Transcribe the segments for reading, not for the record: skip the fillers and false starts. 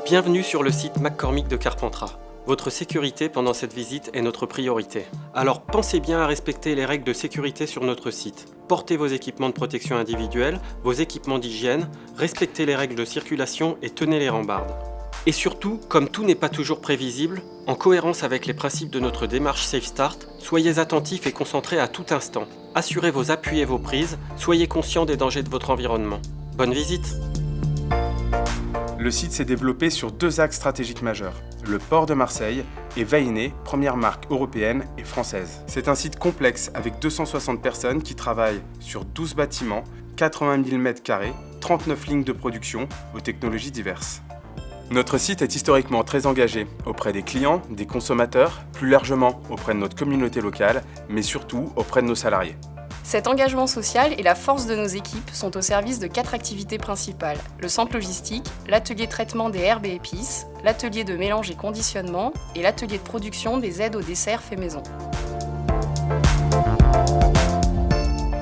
Bienvenue sur le site McCormick de Carpentras. Votre sécurité pendant cette visite est notre priorité. Alors pensez bien à respecter les règles de sécurité sur notre site. Portez vos équipements de protection individuelle, vos équipements d'hygiène, respectez les règles de circulation et tenez les rambardes. Et surtout, comme tout n'est pas toujours prévisible, en cohérence avec les principes de notre démarche Safe Start, soyez attentifs et concentrés à tout instant. Assurez vos appuis et vos prises, soyez conscients des dangers de votre environnement. Bonne visite! Le site s'est développé sur deux axes stratégiques majeurs, le port de Marseille et Vainé, première marque européenne et française. C'est un site complexe avec 260 personnes qui travaillent sur 12 bâtiments, 80 000 m², 39 lignes de production aux technologies diverses. Notre site est historiquement très engagé auprès des clients, des consommateurs, plus largement auprès de notre communauté locale, mais surtout auprès de nos salariés. Cet engagement social et la force de nos équipes sont au service de 4 activités principales. Le centre logistique, l'atelier traitement des herbes et épices, l'atelier de mélange et conditionnement et l'atelier de production des aides aux desserts faits maison.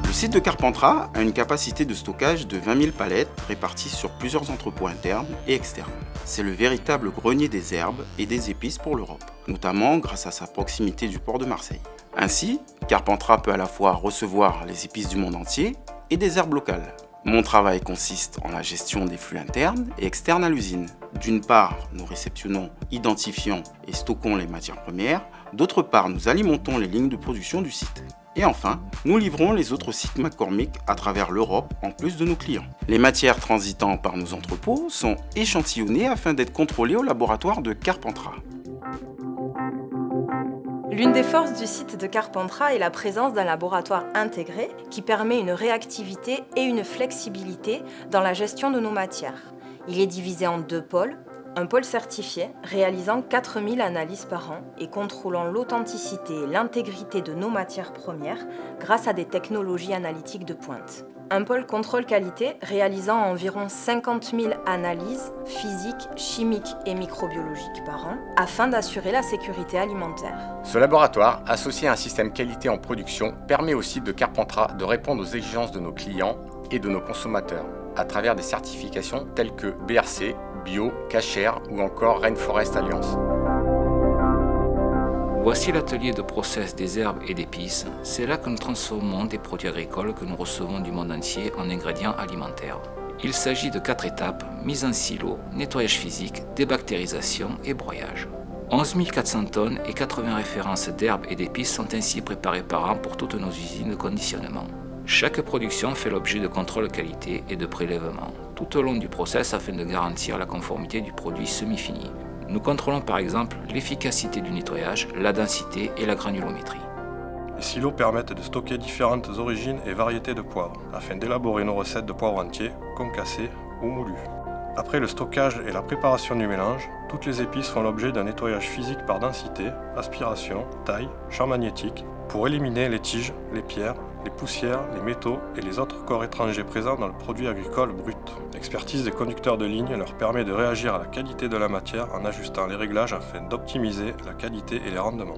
Le site de Carpentras a une capacité de stockage de 20 000 palettes réparties sur plusieurs entrepôts internes et externes. C'est le véritable grenier des herbes et des épices pour l'Europe, notamment grâce à sa proximité du port de Marseille. Ainsi, Carpentras peut à la fois recevoir les épices du monde entier et des herbes locales. Mon travail consiste en la gestion des flux internes et externes à l'usine. D'une part, nous réceptionnons, identifions et stockons les matières premières. D'autre part, nous alimentons les lignes de production du site. Et enfin, nous livrons les autres sites McCormick à travers l'Europe en plus de nos clients. Les matières transitant par nos entrepôts sont échantillonnées afin d'être contrôlées au laboratoire de Carpentras. L'une des forces du site de Carpentras est la présence d'un laboratoire intégré qui permet une réactivité et une flexibilité dans la gestion de nos matières. Il est divisé en 2 pôles. Un pôle certifié, réalisant 4000 analyses par an et contrôlant l'authenticité et l'intégrité de nos matières premières grâce à des technologies analytiques de pointe. Un pôle contrôle qualité, réalisant environ 50 000 analyses physiques, chimiques et microbiologiques par an, afin d'assurer la sécurité alimentaire. Ce laboratoire, associé à un système qualité en production, permet au site de Carpentras de répondre aux exigences de nos clients et de nos consommateurs, à travers des certifications telles que BRC, Bio, Cacher ou encore Rainforest Alliance. Voici l'atelier de process des herbes et d'épices. C'est là que nous transformons des produits agricoles que nous recevons du monde entier en ingrédients alimentaires. Il s'agit de 4 étapes, mise en silo, nettoyage physique, débactérisation et broyage. 11 400 tonnes et 80 références d'herbes et d'épices sont ainsi préparées par an pour toutes nos usines de conditionnement. Chaque production fait l'objet de contrôle qualité et de prélèvement, tout au long du process afin de garantir la conformité du produit semi-fini. Nous contrôlons par exemple l'efficacité du nettoyage, la densité et la granulométrie. Les silos permettent de stocker différentes origines et variétés de poivre, afin d'élaborer nos recettes de poivre entier, concassés ou moulus. Après le stockage et la préparation du mélange, toutes les épices font l'objet d'un nettoyage physique par densité, aspiration, taille, champ magnétique, pour éliminer les tiges, les pierres, les poussières, les métaux et les autres corps étrangers présents dans le produit agricole brut. L'expertise des conducteurs de ligne leur permet de réagir à la qualité de la matière en ajustant les réglages afin d'optimiser la qualité et les rendements.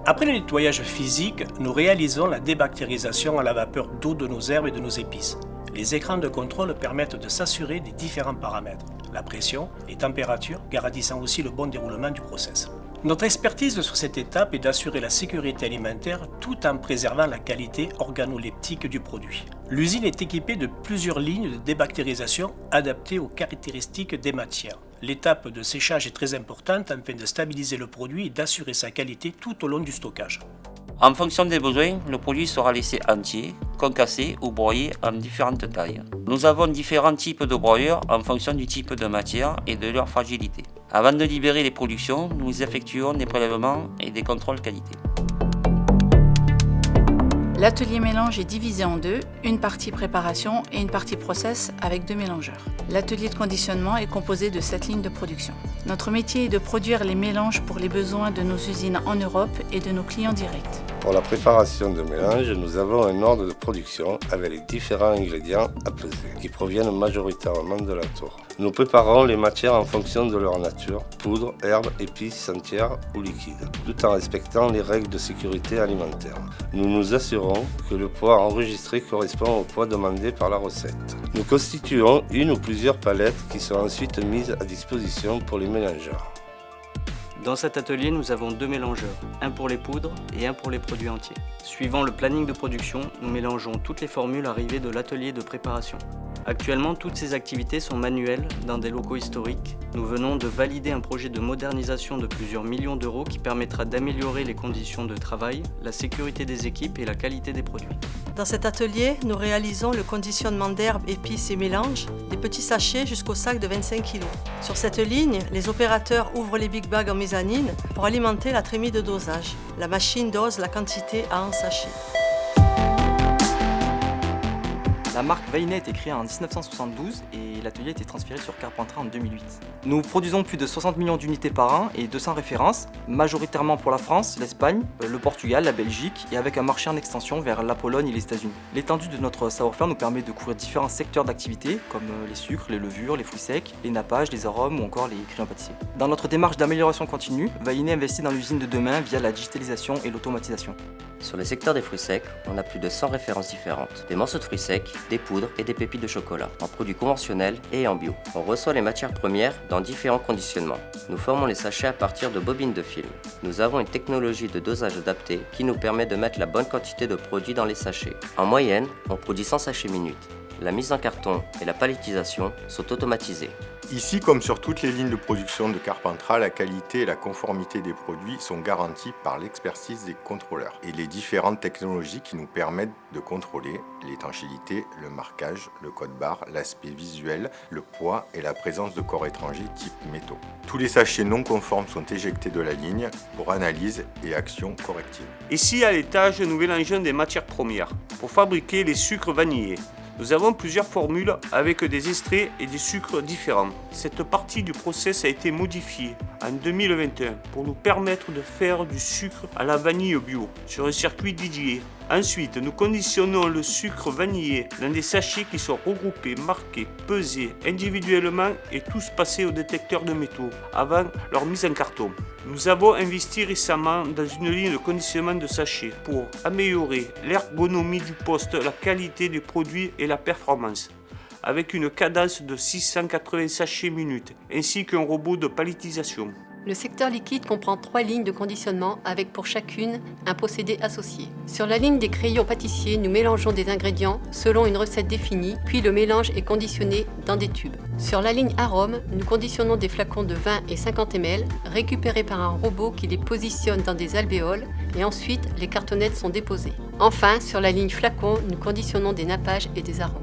Après le nettoyage physique, nous réalisons la débactérisation à la vapeur d'eau de nos herbes et de nos épices. Les écrans de contrôle permettent de s'assurer des différents paramètres, la pression, les températures, garantissant aussi le bon déroulement du process. Notre expertise sur cette étape est d'assurer la sécurité alimentaire tout en préservant la qualité organoleptique du produit. L'usine est équipée de plusieurs lignes de débactérisation adaptées aux caractéristiques des matières. L'étape de séchage est très importante afin de stabiliser le produit et d'assurer sa qualité tout au long du stockage. En fonction des besoins, le produit sera laissé entier, concassé ou broyé en différentes tailles. Nous avons différents types de broyeurs en fonction du type de matière et de leur fragilité. Avant de libérer les productions, nous effectuons des prélèvements et des contrôles qualité. L'atelier mélange est divisé en 2, une partie préparation et une partie process avec 2 mélangeurs. L'atelier de conditionnement est composé de 7 lignes de production. Notre métier est de produire les mélanges pour les besoins de nos usines en Europe et de nos clients directs. Pour la préparation de mélange, nous avons un ordre de production avec les différents ingrédients à peser, qui proviennent majoritairement de la tour. Nous préparons les matières en fonction de leur nature, poudre, herbes, épices entières ou liquides, tout en respectant les règles de sécurité alimentaire. Nous nous assurons que le poids enregistré correspond au poids demandé par la recette. Nous constituons une ou plusieurs palettes qui sont ensuite mises à disposition pour les mélangeurs. Dans cet atelier, nous avons 2 mélangeurs, un pour les poudres et un pour les produits entiers. Suivant le planning de production, nous mélangeons toutes les formules arrivées de l'atelier de préparation. Actuellement, toutes ces activités sont manuelles dans des locaux historiques. Nous venons de valider un projet de modernisation de plusieurs millions d'euros qui permettra d'améliorer les conditions de travail, la sécurité des équipes et la qualité des produits. Dans cet atelier, nous réalisons le conditionnement d'herbes, épices et mélanges, des petits sachets jusqu'au sac de 25 kg. Sur cette ligne, les opérateurs ouvrent les big bags en mezzanine pour alimenter la trémie de dosage. La machine dose la quantité à un sachet. La marque Vainet a été créée en 1972 et l'atelier a été transféré sur Carpentras en 2008. Nous produisons plus de 60 millions d'unités par an et 200 références, majoritairement pour la France, l'Espagne, le Portugal, la Belgique et avec un marché en extension vers la Pologne et les États-Unis. L'étendue de notre savoir-faire nous permet de couvrir différents secteurs d'activité comme les sucres, les levures, les fruits secs, les nappages, les arômes ou encore les crayons pâtissiers. Dans notre démarche d'amélioration continue, Vainet investit dans l'usine de demain via la digitalisation et l'automatisation. Sur le secteur des fruits secs, on a plus de 100 références différentes. Des morceaux de fruits secs, des poudres et des pépites de chocolat, en produits conventionnels et en bio. On reçoit les matières premières dans différents conditionnements. Nous formons les sachets à partir de bobines de film. Nous avons une technologie de dosage adaptée qui nous permet de mettre la bonne quantité de produits dans les sachets. En moyenne, on produit 100 sachets minutes. La mise en carton et la palettisation sont automatisées. Ici, comme sur toutes les lignes de production de Carpentras, la qualité et la conformité des produits sont garanties par l'expertise des contrôleurs et les différentes technologies qui nous permettent de contrôler l'étanchéité, le marquage, le code barre, l'aspect visuel, le poids et la présence de corps étrangers type métaux. Tous les sachets non conformes sont éjectés de la ligne pour analyse et action corrective. Ici, à l'étage, nous mélangeons des matières premières pour fabriquer les sucres vanillés. Nous avons plusieurs formules avec des extraits et des sucres différents. Cette partie du process a été modifiée en 2021 pour nous permettre de faire du sucre à la vanille bio sur un circuit dédié. Ensuite, nous conditionnons le sucre vanillé dans des sachets qui sont regroupés, marqués, pesés individuellement et tous passés au détecteur de métaux avant leur mise en carton. Nous avons investi récemment dans une ligne de conditionnement de sachets pour améliorer l'ergonomie du poste, la qualité des produits et la performance, avec une cadence de 680 sachets minutes, ainsi qu'un robot de palettisation. Le secteur liquide comprend 3 lignes de conditionnement avec pour chacune un procédé associé. Sur la ligne des crayons pâtissiers, nous mélangeons des ingrédients selon une recette définie, puis le mélange est conditionné dans des tubes. Sur la ligne arômes, nous conditionnons des flacons de 20 et 50 ml récupérés par un robot qui les positionne dans des alvéoles et ensuite les cartonnettes sont déposées. Enfin, sur la ligne flacons, nous conditionnons des nappages et des arômes.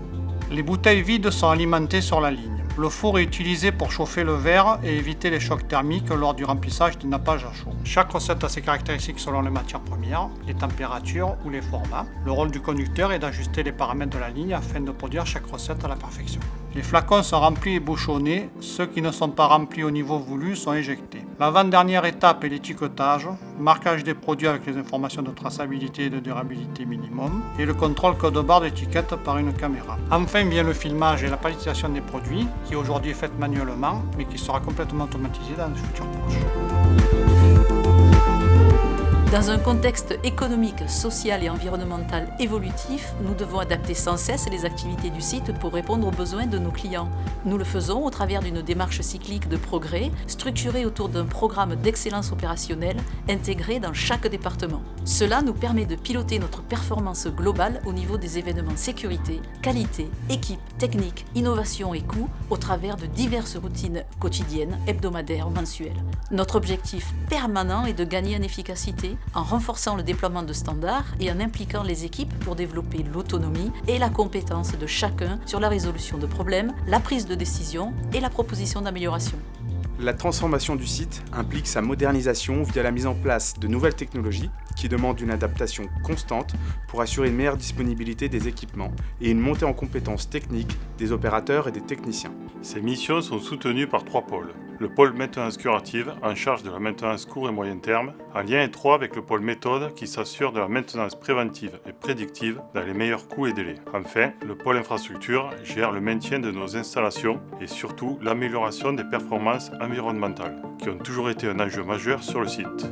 Les bouteilles vides sont alimentées sur la ligne. Le four est utilisé pour chauffer le verre et éviter les chocs thermiques lors du remplissage des nappages à chaud. Chaque recette a ses caractéristiques selon les matières premières, les températures ou les formats. Le rôle du conducteur est d'ajuster les paramètres de la ligne afin de produire chaque recette à la perfection. Les flacons sont remplis et bouchonnés, ceux qui ne sont pas remplis au niveau voulu sont éjectés. L'avant-dernière étape est l'étiquetage, marquage des produits avec les informations de traçabilité et de durabilité minimum, et le contrôle code barre d'étiquette par une caméra. Enfin vient le filmage et la palettisation des produits, qui aujourd'hui est faite manuellement, mais qui sera complètement automatisée dans le futur proche. Dans un contexte économique, social et environnemental évolutif, nous devons adapter sans cesse les activités du site pour répondre aux besoins de nos clients. Nous le faisons au travers d'une démarche cyclique de progrès, structurée autour d'un programme d'excellence opérationnelle intégré dans chaque département. Cela nous permet de piloter notre performance globale au niveau des événements sécurité, qualité, équipe, technique, innovation et coûts au travers de diverses routines quotidiennes, hebdomadaires ou mensuelles. Notre objectif permanent est de gagner en efficacité en renforçant le déploiement de standards et en impliquant les équipes pour développer l'autonomie et la compétence de chacun sur la résolution de problèmes, la prise de décision et la proposition d'amélioration. La transformation du site implique sa modernisation via la mise en place de nouvelles technologies qui demande une adaptation constante pour assurer une meilleure disponibilité des équipements et une montée en compétences techniques des opérateurs et des techniciens. Ces missions sont soutenues par 3 pôles. Le pôle maintenance curative, en charge de la maintenance court et moyen terme, en lien étroit avec le pôle méthode qui s'assure de la maintenance préventive et prédictive dans les meilleurs coûts et délais. Enfin, le pôle infrastructure gère le maintien de nos installations et surtout l'amélioration des performances environnementales, qui ont toujours été un enjeu majeur sur le site.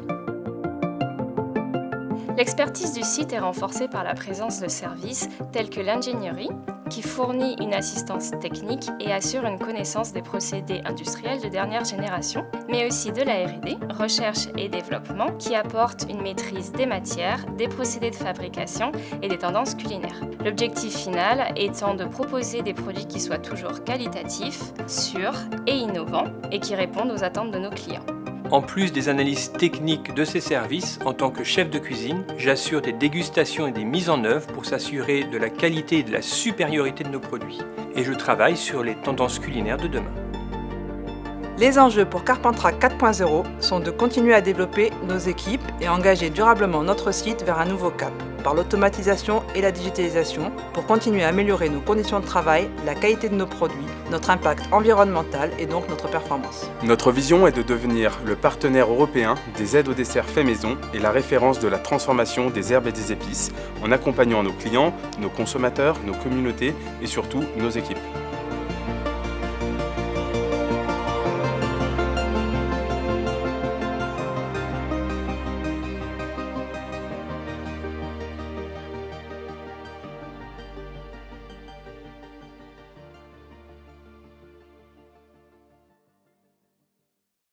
L'expertise du site est renforcée par la présence de services tels que l'ingénierie, qui fournit une assistance technique et assure une connaissance des procédés industriels de dernière génération, mais aussi de la R&D, recherche et développement, qui apporte une maîtrise des matières, des procédés de fabrication et des tendances culinaires. L'objectif final étant de proposer des produits qui soient toujours qualitatifs, sûrs et innovants et qui répondent aux attentes de nos clients. En plus des analyses techniques de ces services, en tant que chef de cuisine, j'assure des dégustations et des mises en œuvre pour s'assurer de la qualité et de la supériorité de nos produits. Et je travaille sur les tendances culinaires de demain. Les enjeux pour Carpentras 4.0 sont de continuer à développer nos équipes et engager durablement notre site vers un nouveau cap, par l'automatisation et la digitalisation, pour continuer à améliorer nos conditions de travail, la qualité de nos produits, notre impact environnemental et donc notre performance. Notre vision est de devenir le partenaire européen des aides aux desserts faits maison et la référence de la transformation des herbes et des épices, en accompagnant nos clients, nos consommateurs, nos communautés et surtout nos équipes.